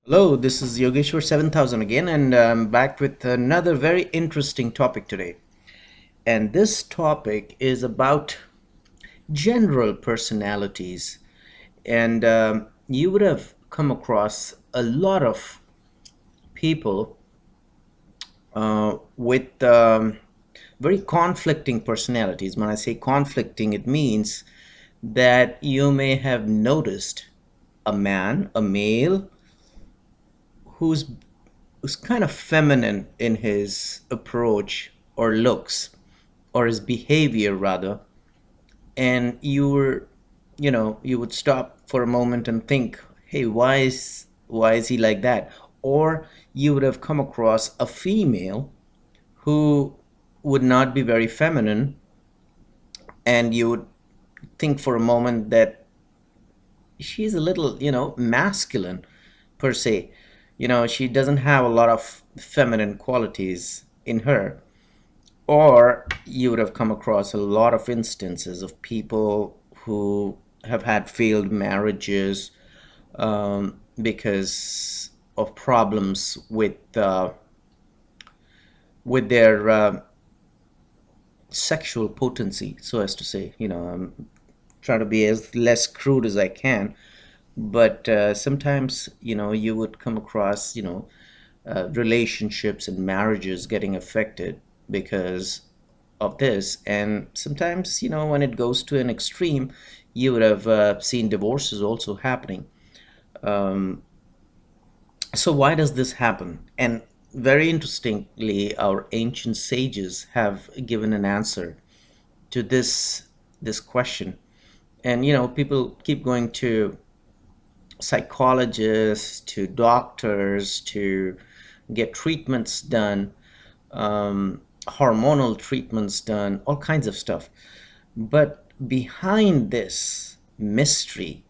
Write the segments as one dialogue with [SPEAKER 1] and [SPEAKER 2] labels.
[SPEAKER 1] Hello, this is Yogeshwar 7000 again, and I'm back with another very interesting topic today. And this topic is about general personalities. And you would have come across a lot of people with very conflicting personalities. When I say conflicting, it means that you may have noticed a male, who's kind of feminine in his approach or looks or his behavior rather, and you would stop for a moment and think, hey, why is he like that? Or you would have come across a female who would not be very feminine, and you would think for a moment that she's a little, masculine per se. She doesn't have a lot of feminine qualities in her. Or you would have come across a lot of instances of people who have had failed marriages because of problems with their sexual potency, so as to say. I'm trying to be as less crude as I can, but sometimes you would come across relationships and marriages getting affected because of this. And sometimes when it goes to an extreme, you would have seen divorces also happening. So why does this happen? And very interestingly, our ancient sages have given an answer to this question. And people keep going to psychologists, to doctors, to get treatments done, hormonal treatments done, all kinds of stuff. But behind this mystery,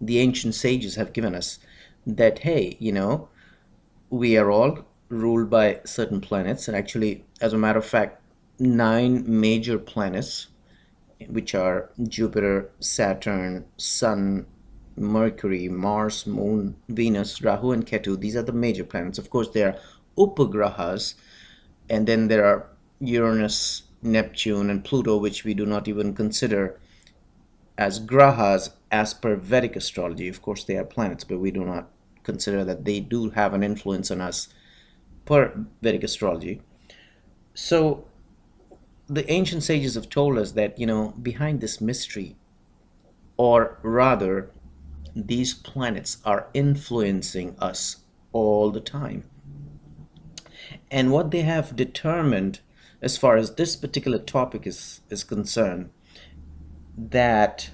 [SPEAKER 1] the ancient sages have given us that, hey, we are all ruled by certain planets. And actually, as a matter of fact, nine major planets, which are Jupiter, Saturn, Sun, Mercury, Mars, Moon, Venus, Rahu, and Ketu. These are the major planets. Of course, there are upagrahas, and then there are Uranus, Neptune, and Pluto, which we do not even consider as grahas as per Vedic astrology. Of course, they are planets, but we do not consider that they do have an influence on us per Vedic astrology. So the ancient sages have told us that, behind this mystery, or rather, these planets are influencing us all the time. And what they have determined, as far as this particular topic is concerned, that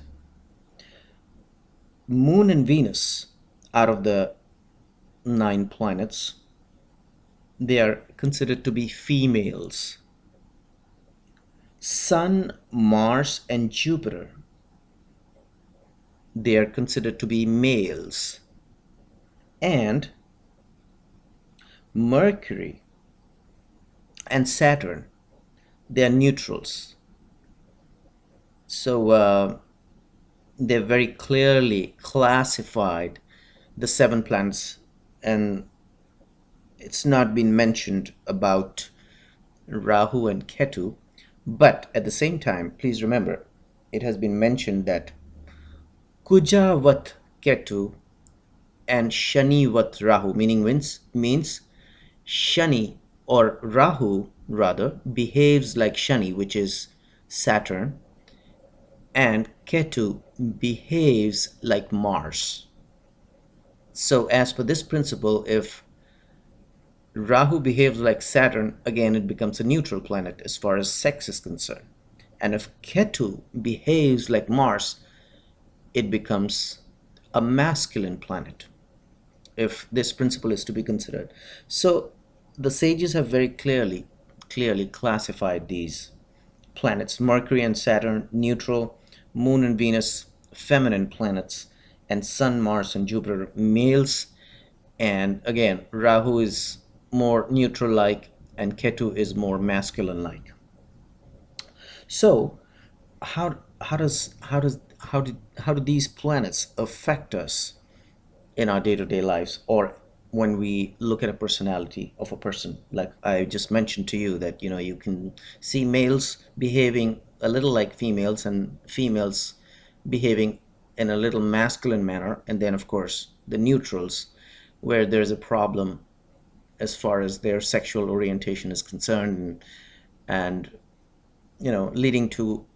[SPEAKER 1] Moon and Venus, out of the nine planets, they are considered to be females. Sun, Mars, and Jupiter, they are considered to be males. And Mercury and Saturn, they are neutrals. So they've very clearly classified the seven planets, and it's not been mentioned about Rahu and Ketu. But at the same time, please remember, it has been mentioned that Kujavat Ketu and Shanivat Rahu, means Shani, or Rahu rather, behaves like Shani, which is Saturn, and Ketu behaves like Mars. So as per this principle, if Rahu behaves like Saturn, again it becomes a neutral planet as far as sex is concerned. And if Ketu behaves like Mars, it becomes a masculine planet, if this principle is to be considered. So the sages have very clearly classified these planets: Mercury and Saturn, neutral; Moon and Venus, feminine planets; and Sun, Mars, and Jupiter, males. And again, Rahu is more neutral like, and Ketu is more masculine like. So how do these planets affect us in our day-to-day lives, or when we look at a personality of a person, like I just mentioned to you, that you can see males behaving a little like females and females behaving in a little masculine manner, and then of course the neutrals, where there's a problem as far as their sexual orientation is concerned, and leading to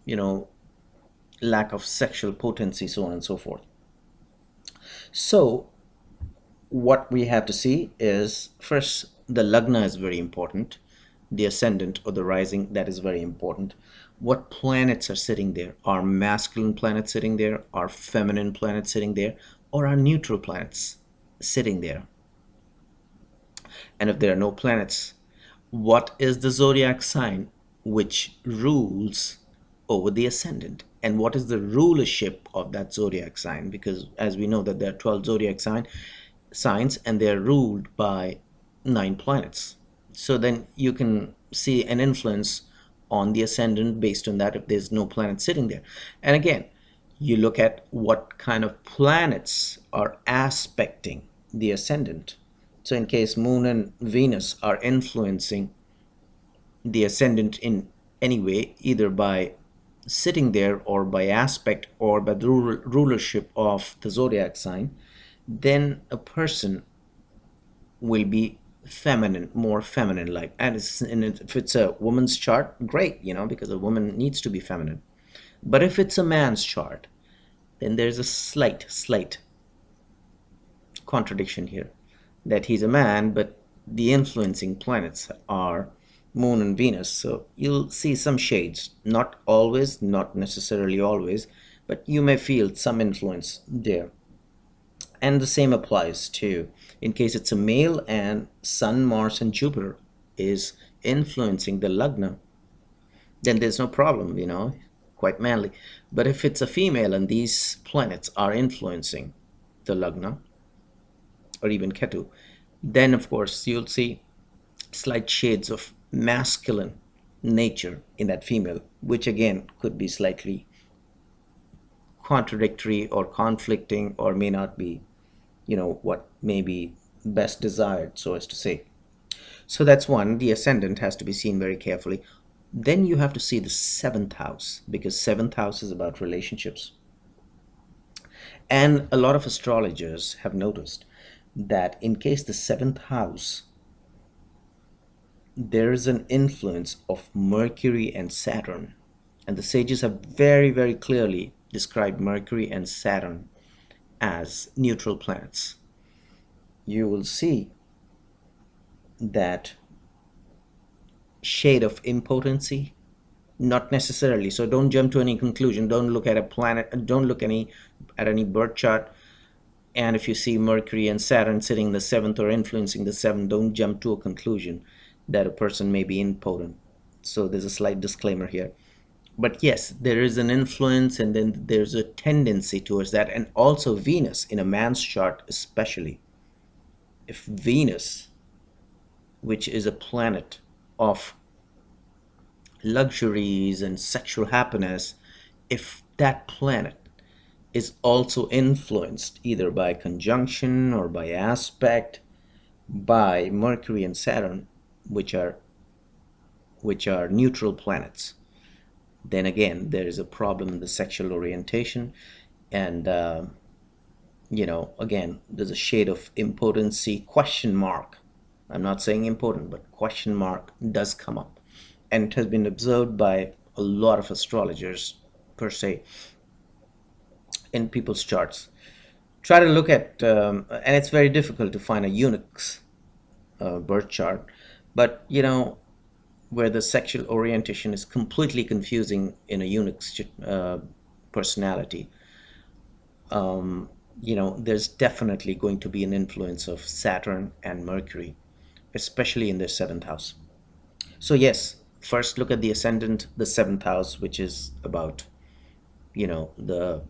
[SPEAKER 1] lack of sexual potency, so on and so forth. So what we have to see is, first, the lagna is very important, the ascendant or the rising, that is very important. What planets are sitting there? Are masculine planets sitting there? Are feminine planets sitting there? Or are neutral planets sitting there? And if there are no planets, what is the zodiac sign which rules over the ascendant? And what is the rulership of that zodiac sign? Because as we know that there are 12 zodiac signs and they're ruled by 9 planets. So then you can see an influence on the ascendant based on that if there's no planet sitting there. And again, you look at what kind of planets are aspecting the ascendant. So in case Moon and Venus are influencing the ascendant in any way, either by sitting there or by aspect or by the rulership of the zodiac sign, then a person will be feminine, more feminine like. And if it's a woman's chart, great, because a woman needs to be feminine. But if it's a man's chart, then there's a slight contradiction here, that he's a man, but the influencing planets are Moon and Venus. So you'll see some shades, not always, not necessarily always, but you may feel some influence there. And the same applies to, in case it's a male and Sun, Mars, and Jupiter is influencing the lagna, then there's no problem, quite manly. But if it's a female and these planets are influencing the lagna, or even Ketu, then of course you'll see slight shades of masculine nature in that female, which again could be slightly contradictory or conflicting, or may not be what may be best desired, so as to say. So that's one. The ascendant has to be seen very carefully. Then you have to see the seventh house, because seventh house is about relationships. And a lot of astrologers have noticed that in case the seventh house, there is an influence of Mercury and Saturn, and the sages have very, very clearly described Mercury and Saturn as neutral planets, you will see that shade of impotency. Not necessarily, so don't jump to any conclusion. Don't look at a planet, don't look at any birth chart, and if you see Mercury and Saturn sitting in the seventh or influencing the seventh, don't jump to a conclusion that a person may be impotent. So there's a slight disclaimer here. But yes, there is an influence, and then there's a tendency towards that. And also Venus in a man's chart, especially if Venus, which is a planet of luxuries and sexual happiness, if that planet is also influenced either by conjunction or by aspect by Mercury and Saturn, which are neutral planets, then again there is a problem in the sexual orientation. And again, there's a shade of impotency, question mark. I'm not saying important, but question mark does come up, and it has been observed by a lot of astrologers per se in people's charts. Try to look at and it's very difficult to find a eunuch's birth chart, but where the sexual orientation is completely confusing in a eunuch's personality, there's definitely going to be an influence of Saturn and Mercury, especially in their seventh house. So yes, first look at the ascendant, the seventh house, which is about the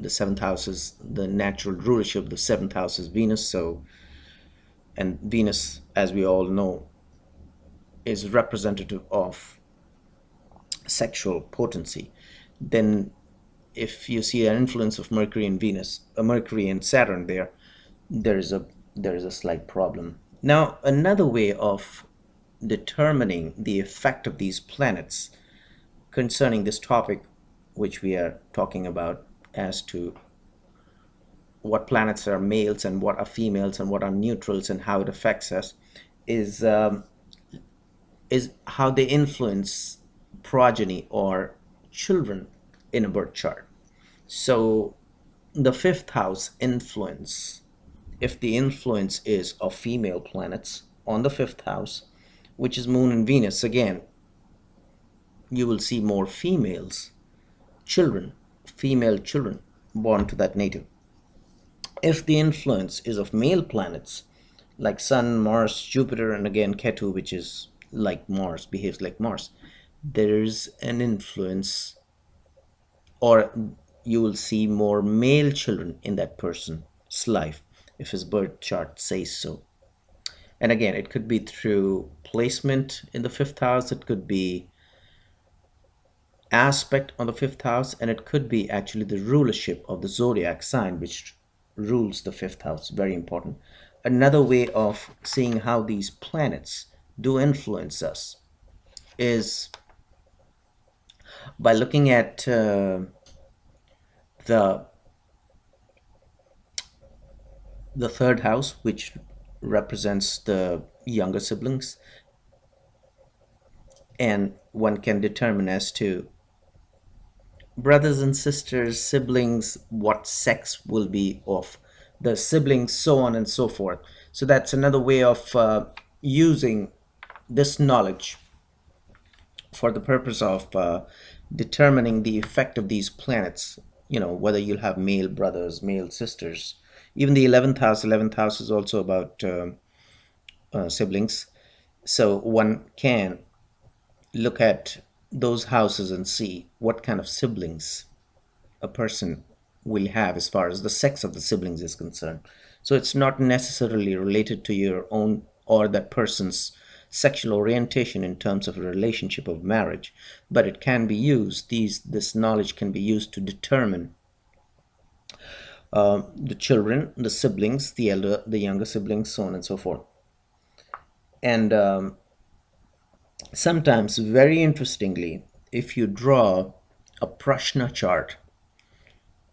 [SPEAKER 1] seventh house is the natural rulership. The seventh house is Venus. So, and Venus, as we all know, is representative of sexual potency. Then if you see an influence of Mercury and Venus, Mercury and Saturn there, there is a slight problem. Now, another way of determining the effect of these planets concerning this topic, which we are talking about, as to what planets are males and what are females and what are neutrals and how it affects us, is how they influence progeny or children in a birth chart. So the fifth house influence, if the influence is of female planets on the fifth house, which is Moon and Venus, again, you will see more children, female children born to that native. If the influence is of male planets, like Sun, Mars, Jupiter, and again Ketu, which is like Mars, behaves like Mars, there's an influence, or you will see more male children in that person's life if his birth chart says so. And again, it could be through placement in the fifth house, it could be aspect on the fifth house, and it could be actually the rulership of the zodiac sign which rules the fifth house. Very important. Another way of seeing how these planets do influence us is by looking at the third house, which represents the younger siblings, and one can determine as to brothers and sisters, siblings, what sex will be of the siblings, so on and so forth. So that's another way of using this knowledge for the purpose of determining the effect of these planets, whether you'll have male brothers, male sisters. Even the 11th house is also about siblings. So one can look at those houses and see what kind of siblings a person will have as far as the sex of the siblings is concerned. So it's not necessarily related to your own or that person's sexual orientation in terms of a relationship of marriage, but it can be used, this knowledge can be used to determine the children, the siblings, the younger siblings, so on and so forth. And sometimes, very interestingly, if you draw a Prashna chart,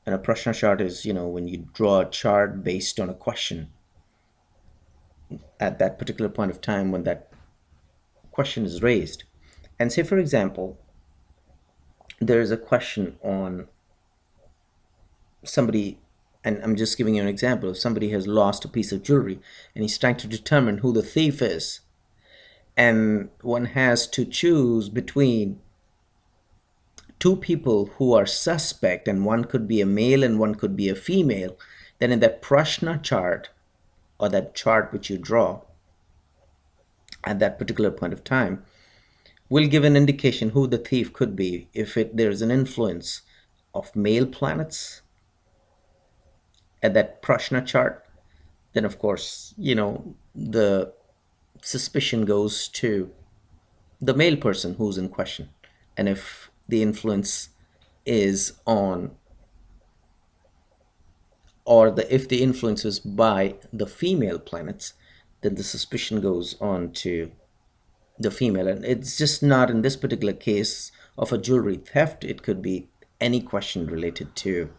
[SPEAKER 1] and a Prashna chart is, when you draw a chart based on a question at that particular point of time when that question is raised. And say, for example, there is a question on somebody, and I'm just giving you an example, if somebody has lost a piece of jewelry and he's trying to determine who the thief is, and one has to choose between two people who are suspect, and one could be a male and one could be a female, then in that Prashna chart, or that chart which you draw at that particular point of time, will give an indication who the thief could be. If there's an influence of male planets at that Prashna chart, then of course, the suspicion goes to the male person who's in question. And if the influence is on, or if the influence is by the female planets, then the suspicion goes on to the female. And it's just not in this particular case of a jewelry theft, it could be any question related to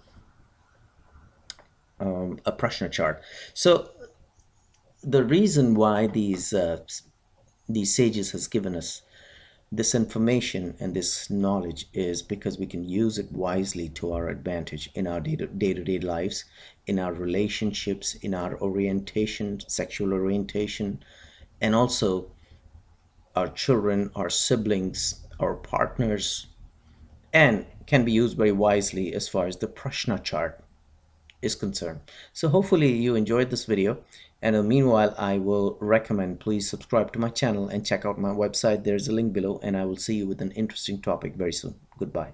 [SPEAKER 1] a Prashna chart. So the reason why these sages has given us this information and this knowledge is because we can use it wisely to our advantage in our day-to-day lives, in our relationships, in our orientation, sexual orientation, and also our children, our siblings, our partners, and can be used very wisely as far as the Prashna chart is concerned. So hopefully you enjoyed this video, and meanwhile I will recommend please subscribe to my channel and check out my website. There's a link below, and I will see you with an interesting topic very soon. Goodbye.